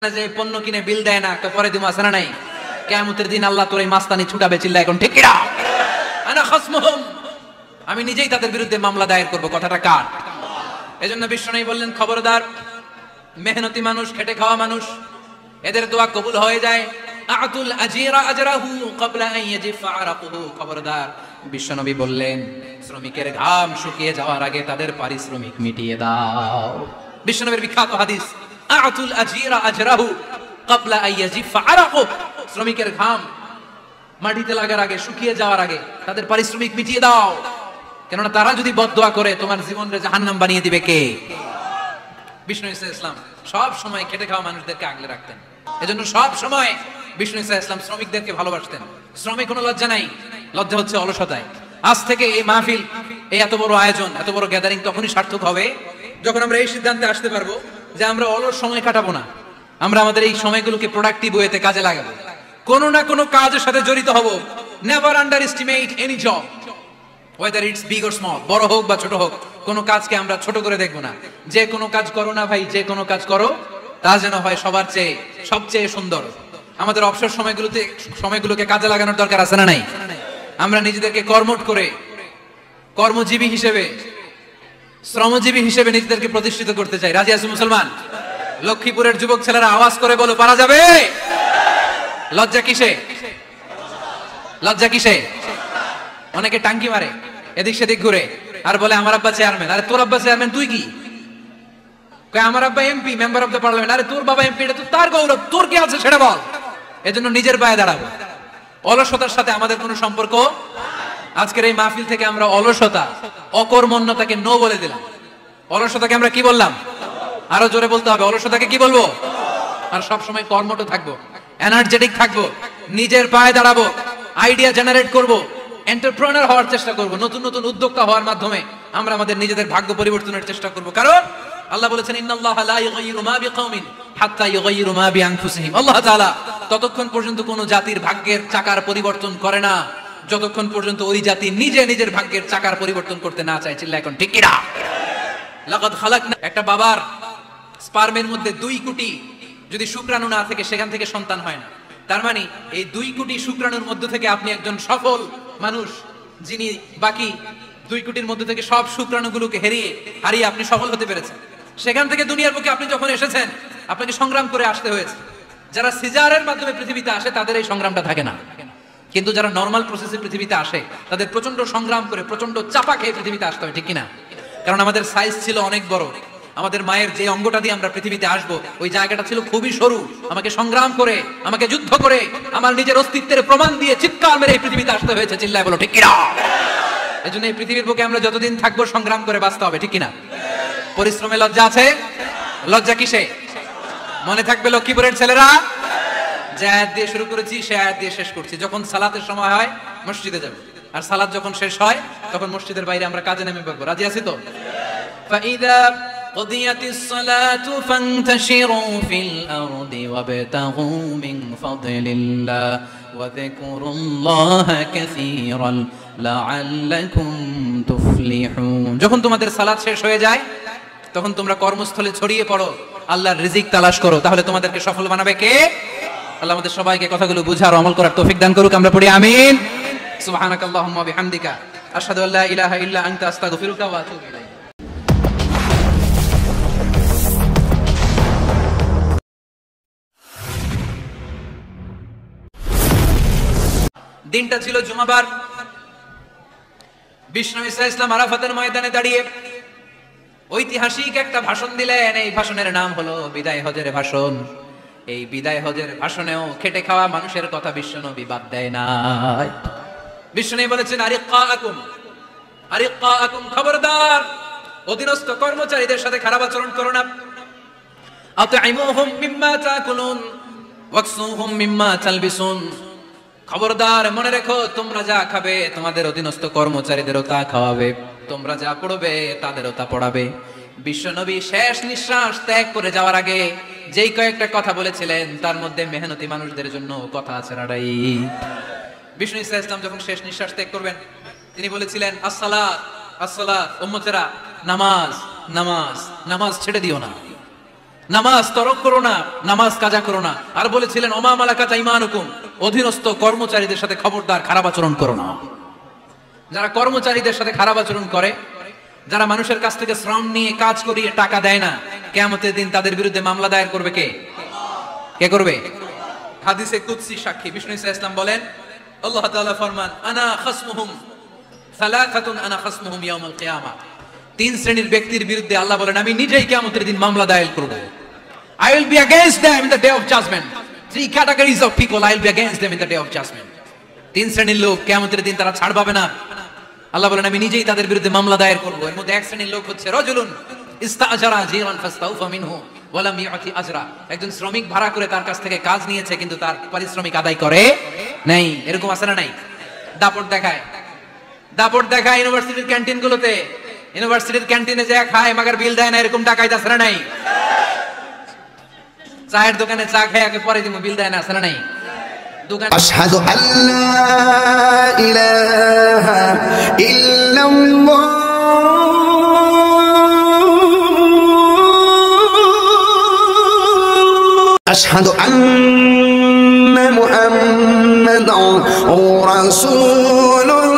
যে পণ্য কিনে বিল দেয় না, তো পরে দিমু আছে না নাই? কিয়ামতের দিন আল্লাহ তোর এই মাস্তানি ছুটাবে, চিল্লা এখন ঠিক কিনা? আনা খাসমুহুম, আমি নিজেই তাদের বিরুদ্ধে মামলা দায়ের করব। কথাটা কার? এজন্য বিশ্বনবী বললেন, খবরদার, মেহনতি মানুষ, খেটে খাওয়া মানুষ, এদের দোয়া কবুল হয়ে যায়। আতুল আজিরা আজরাহু ক্বাবলা আন ইয়াজিফা আরাকুহু, খবরদার। বিশ্বনবী বললেন, শ্রমিকের ঘাম শুকিয়ে যাওয়ার আগে তাদের পারিশ্রমিক মিটিয়ে দাও। বিশ্বনবীর বিখ্যাত হাদিস, আতুল আজিরা আজরাহু ক্বাবলা আন ইয়াজিফা আরাকুহু, শ্রমিকের ঘাম মাটিতে লাগার আগে, শুকিয়ে যাওয়ার আগে তাদের পারিশ্রমিক মিটিয়ে দাও। কেননা তারা যদি বদদোয়া করে তোমার জীবনকে জাহান্নাম বানিয়ে দিবে কে? বিষ্ণু ইসলাম সব সময় খেটে খাওয়া মানুষদেরকে আগলে রাখতেন। এজন্য সব সময় বিষ্ণু ইসলাম শ্রমিকদেরকে ভালোবাসতেন। শ্রমিক কোনো লজ্জা নাই, লজ্জা হচ্ছে অলসতায়। আজ থেকে এই মাহফিল, এই এত বড় আয়োজন, এত বড় গ্যাদারিং তখনই সার্থক হবে যখন আমরা এই সিদ্ধান্তে আসতে পারবো যে আমরা অলস সময় কাটাবো না, আমরা আমাদের এই সময়গুলোকে প্রোডাক্টিভ ওয়েতে কাজে লাগাবো, কোনো না কোনো কাজের সাথে জড়িত হব। Never under estimate any job, whether it's big or small, বড় হোক বা ছোট হোক, কোনো কাজকে আমরা ছোট করে দেখবো না। যে কোনো কাজ করো না ভাই, যে কোনো কাজ করো, তা যেন হয় সবার চেয়ে সবচেয়ে সুন্দর। আমাদের অবসর সময়গুলোকে কাজে লাগানোর দরকার আছে না নাই? আমরা নিজেদেরকে কর্মঠ করে, কর্মজীবী হিসেবে, শ্রমজীবী হিসেবে নিজেদেরকে প্রতিষ্ঠিত করতে চাই। রাজি আছো মুসলমান? লক্ষ্মীপুরের যুবক ছেলেরা আওয়াজ করে বলো, পারা যাবে? লজ্জা কিসে? লজ্জা কিসে? অনেকে টাঙ্কি মারে, এদিক সেদিক ঘুরে, আর বলে আমার আব্বা চেয়ারম্যান। আরে তোর আব্বা চেয়ারম্যান, তুই কি? আমার আব্বা MP, member of the parliament. আরে তোর বাবা এমপি, এটা তো তার গৌরব, তোর কি আছে সেটা বল। এজন্য নিজের পায়ে দাঁড়াবো। অলসতার সাথে আমাদের কোনো সম্পর্ক। আজকের এই মাহফিল থেকে আমরা অলসতা, অকর্মণ্যতাকে নো বলে দিলাম। অলসতাকে আমরা কি বললাম? আরো জোরে বলতে হবে, অলসতাকে কি বলবো? আর সব সময় কর্মঠ থাকবো, এনার্জেটিক থাকবো, নিজের পায়ে দাঁড়াবো, আইডিয়া জেনারেট করবো, এন্টারপ্রেনার হওয়ার চেষ্টা করব। নতুন নতুন উদ্যোক্তা হওয়ার মাধ্যমে আমরা আমাদের নিজেদের ভাগ্য পরিবর্তনের চেষ্টা করব। কারণ আল্লাহ বলেছেন, ইন্নাল্লাহা লা ইউগাইয়িরু মা বিকাওমিন হাত্তা ইউগাইয়িরু মা বিআনফুসিহিম। আল্লাহ তাআলা ততক্ষণ পর্যন্ত কোন জাতির ভাগ্যের চাকার পরিবর্তন করে না যতক্ষণ পর্যন্ত ওই জাতি নিজে নিজের ভাগ্যের চাকার পরিবর্তন করতে না চায়। চিল্লা এখন ঠিক কিনা? লাকাদ খালাকনা, একটা বাবার স্পার্মের মধ্যে 2 কোটি যদি শুক্রাণু না থাকে, সেখান থেকে সন্তান হয় না। তার মানে এই 2 কোটি শুক্রাণুর মধ্য থেকে আপনি একজন সফল মানুষ, যিনি বাকি 2 কোটির মধ্যে থেকে সব শুক্রাণুগুলোকে হারিয়ে আপনি সফল হতে পেরেছেন। সেখান থেকে দুনিয়ার বুকে আপনি যখন এসেছেন, আপনাকে সংগ্রাম করে আসতে হয়েছে। যারা সিজারের মাধ্যমে পৃথিবীতে আসে তাদের এই সংগ্রামটা থাকে না, কিন্তু যারা নর্মাল প্রসেসে পৃথিবীতে আসে তাদের প্রচন্ড সংগ্রাম করে, প্রচন্ড চাপা খেয়ে পৃথিবীতে আসতে হয়, ঠিক কিনা? কারণ আমাদের সাইজ ছিল অনেক বড়। আমাদের মায়ের যে অঙ্গটা দিয়ে আমরা পৃথিবীতে আসবো, ওই জায়গাটা ছিল খুবই সরু। আমাকে সংগ্রাম করে, আমাকে যুদ্ধ করে, আমার নিজের অস্তিত্বের প্রমাণ দিয়ে চিৎকার মেরে এই পৃথিবীতে আসতে হয়েছে। চিল্লায় বলো ঠিক কিনা? এজন্য এই পৃথিবীর বুকে আমরা যতদিন থাকবো সংগ্রাম করে বাঁচতে হবে, ঠিক কিনা? পরিশ্রমে লজ্জা আছে? লজ্জা কিসে? মনে থাকবে লক্ষ্মীপুরের ছেলেরা, যে আয়াত দিয়ে শুরু করেছি সে আয়াত দিয়ে শেষ করছি। যখন সালাতের সময় হয় মসজিদে যাব, আর সালাত যখন শেষ হয় তখন মসজিদের বাইরে আমরা কাজে নেমে পড়বো। রাজি আছি তো? ফাইদা قضيت الصلاة فانتشروا في الأرض وابتغوا من فضل الله وذكروا الله كثيرا لعلكم تفلحون। যখন তোমাদের সালাত শেষ হয়ে যায় তখন তোমরা কর্মস্থলে ছড়িয়ে পড়ো, আল্লাহর রিজিক তালাশ করো, তাহলে তোমাদেরকে সফল বানাবে কে? আল্লাহ আমাদের সবাইকে কথাগুলো বুঝার, আমল করার তৌফিক দান করুক। আমরা পড়ি আমিন। সুবহানাকাল্লাহুম্মা বিহামদিকা আশহাদু আল্লা ইলাহা ইল্লা আনতা আস্তাগফিরুকা ওয়া আতুবু ইলাইক। দিনটা ছিল জুমাবার। বিষ্ণু ইসলাম আরাফাতের ময়দানে দাঁড়িয়ে ঐতিহাসিক একটা ভাষণ দিলেন। এই ভাষণের নাম হলো বিদায় হজের ভাষণ। এই বিদায় হজের ভাষণেও খেটে খাওয়া মানুষের কথা বিশ্বনবী বাদ দেয় নাই। বিশ্বনবী বলেছেন, আরিক্কাকুম আরিক্কাকুম, খবরদার, অধীনস্থ কর্মচারীদের সাথে খারাপ আচরণ করো না। আতঈমুহুম মিম্মা তাকুলুন ওয়াকসুহুম মিম্মা তালবিসুন, খবরদার, মনে রেখো, তোমরা যা খাবে তোমাদের অধীনস্থ কর্মচারীদেরও তা খাওয়াবে, তোমরা যা পড়বে তাদেরও তা পড়াবে। বিশ্বনবী শেষ নিঃশ্বাস ত্যাগ করে যাওয়ার আগে যেই কয়েকটা কথা বলেছিলেন তার মধ্যে মেহনতি মানুষদের জন্য কথা আছে নাড়াই। বিষ্ণু ইসলাম যখন শেষ নিঃশ্বাস ত্যাগ করবেন তিনি বলেছিলেন, আসসালাত আসসালাত, উম্মতেরা নামাজ নামাজ নামাজ ছেড়ে দিও না। নামাজ তরক করো না, নামাজ কাজা করো না। আর বলেছিলেন ওমা মালাকাত আইমানুকুম, অধীনস্থ কর্মচারীদের সাথে খবরদার খারাপ আচরণ করো না। যারা কর্মচারীদের সাথে খারাপ আচরণ করে, যারা মানুষের কাছ থেকে শ্রম নিয়ে কাজ করিয়ে টাকা দেয় না, কিয়ামতের দিন তাদের বিরুদ্ধে মামলা দায়ের করবে কে? কে করবে? হাদিসে কুদসি সাক্ষী বিষ্ণু ইসা ইসলাম বলেন, আল্লাহ তাআলা ফরমান আনা খাসমুহুম সালাসাতুন আনা খাসমুহুম ইয়াউমাল কিয়ামা। তিন শ্রেণীর ব্যক্তির বিরুদ্ধে আল্লাহ বলেন আমি নিজেই কিয়ামতের দিন মামলা দায়ের করব। I will be against them in the day of judgment. Three categories of people I will be against them in the day of judgment. তিন শ্রেণীর লোক কিয়ামতের দিন তারা ছাড় পাবে না। আল্লাহ বলেন আমি নিজেই তাদের বিরুদ্ধে মামলা দায়ের করব। এর মধ্যে এক শ্রেণীর লোক হচ্ছে রাজুলুন ইস্তাআজারা জিরান ফাস্তাউফা মিনহু ওয়া লাম ইয়াতি আজরা। একজন শ্রমিক ভাড়া করে তার কাছ থেকে কাজ নিয়েছে কিন্তু তার পারিশ্রমিক আদায় করে নাই। এরকম আছে না নাই? দাপট দেখায়, দাপট দেখায় ইউনিভার্সিটির ক্যান্টিনগুলোতে। ইউনিভার্সিটির ক্যান্টিনে যায় খায় মাগার বিল দেয় না, এরকম ডাকাইত আছে না নাই? চায়ের দোকানে চা খেয়ে আগে পরে দিমু বিল দেয় না, আছে না নাই? দোকানে আশহাদু আল্লা ইলাহা ইল্লাল্লাহ আশহাদু আন্না মুহাম্মাদান রাসূলুল্লাহ